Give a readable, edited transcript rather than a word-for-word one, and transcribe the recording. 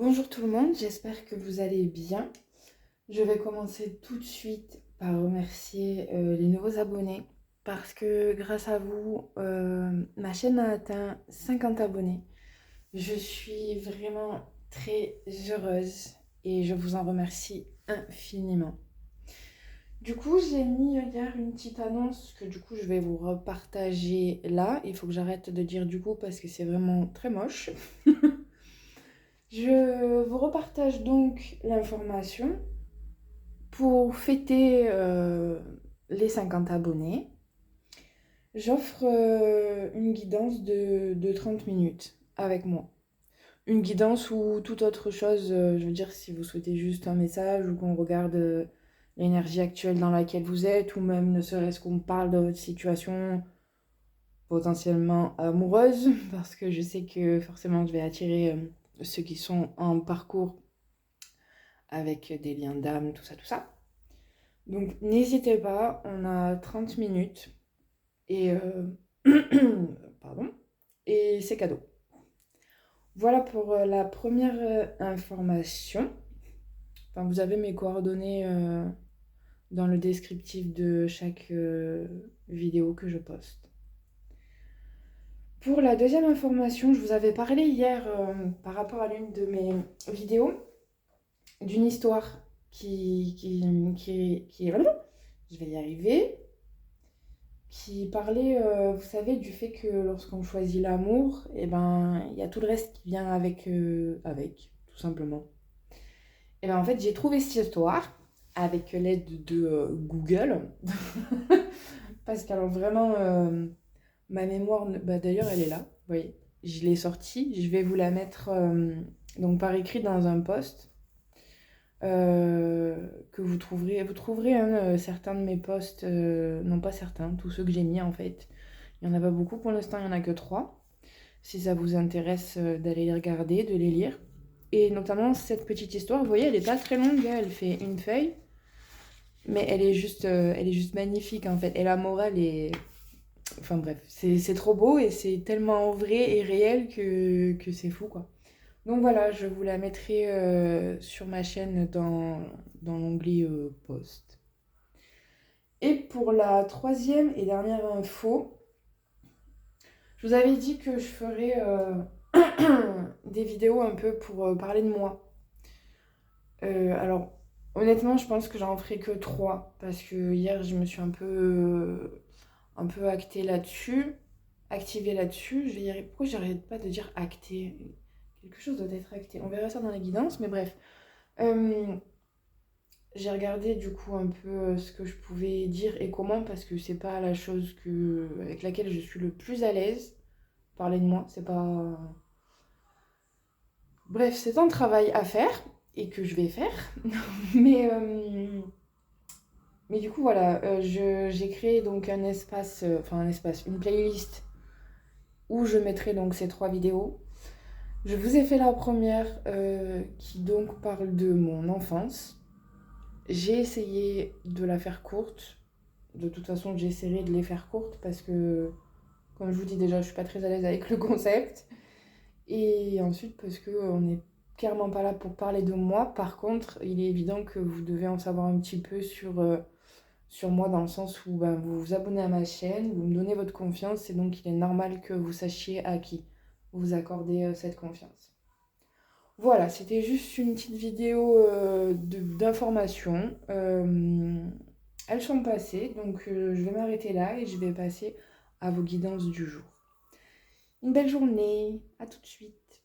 Bonjour tout le monde, j'espère que vous allez bien. Je vais commencer tout de suite par remercier les nouveaux abonnés parce que grâce à vous, ma chaîne a atteint 50 abonnés. Je suis vraiment très heureuse et je vous en remercie infiniment. Du coup, j'ai mis hier une petite annonce que du coup je vais vous repartager là. Il faut que j'arrête de dire du coup parce que c'est vraiment très moche. Je vous repartage donc l'information pour fêter les 50 abonnés. J'offre une guidance de 30 minutes avec moi. Une guidance ou toute autre chose, je veux dire, si vous souhaitez juste un message ou qu'on regarde l'énergie actuelle dans laquelle vous êtes, ou même ne serait-ce qu'on parle de votre situation potentiellement amoureuse, parce que je sais que forcément je vais attirer ceux qui sont en parcours avec des liens d'âme, tout ça, tout ça. Donc n'hésitez pas, on a 30 minutes et pardon, et c'est cadeau. Voilà pour la première information. Enfin, vous avez mes coordonnées dans le descriptif de chaque vidéo que je poste. Pour la deuxième information, je vous avais parlé hier par rapport à l'une de mes vidéos d'une histoire qui je vais y arriver, qui parlait, vous savez, du fait que lorsqu'on choisit l'amour, et ben, il y a tout le reste qui vient avec, tout simplement. Et ben en fait, j'ai trouvé cette histoire avec l'aide de Google, parce qu'alors vraiment, ma mémoire, bah, d'ailleurs, elle est là, vous voyez, je l'ai sortie, je vais vous la mettre donc par écrit dans un post. Que vous trouverez. Vous trouverez certains de mes posts, non pas certains, tous ceux que j'ai mis en fait. Il n'y en a pas beaucoup pour l'instant, il n'y en a que 3. Si ça vous intéresse d'aller les regarder, de les lire. Et notamment cette petite histoire, vous voyez, elle n'est pas très longue, hein, elle fait une feuille. Mais elle est juste magnifique en fait. Et la morale est... Enfin bref, c'est trop beau et c'est tellement vrai et réel que c'est fou quoi. Donc voilà, je vous la mettrai sur ma chaîne dans l'onglet post. Et pour la troisième et dernière info, je vous avais dit que je ferais des vidéos un peu pour parler de moi. Alors, honnêtement, je pense que j'en ferai que 3 parce que hier, je me suis un peu activée là-dessus. Je vais y arriver. Pourquoi j'arrête pas de dire acté? Quelque chose doit être acté. On verra ça dans la guidance, mais bref. Euh, j'ai regardé du coup un peu ce que je pouvais dire et comment parce que c'est pas la chose avec laquelle je suis le plus à l'aise. Parler de moi, c'est pas. Bref, c'est un travail à faire et que je vais faire. mais, euh, mais du coup, voilà, j'ai créé donc un espace, une playlist où je mettrai donc ces 3 vidéos. Je vous ai fait la première qui donc parle de mon enfance. J'ai essayé de la faire courte. De toute façon, j'essaierai de les faire courtes parce que, comme je vous dis déjà, je suis pas très à l'aise avec le concept. Et ensuite, parce qu'on n'est clairement pas là pour parler de moi. Par contre, il est évident que vous devez en savoir un petit peu sur moi dans le sens où ben, vous vous abonnez à ma chaîne, vous me donnez votre confiance et donc il est normal que vous sachiez à qui vous accordez cette confiance. Voilà, c'était juste une petite vidéo d'information. Elles sont passées, donc je vais m'arrêter là et je vais passer à vos guidances du jour. Une belle journée, à tout de suite.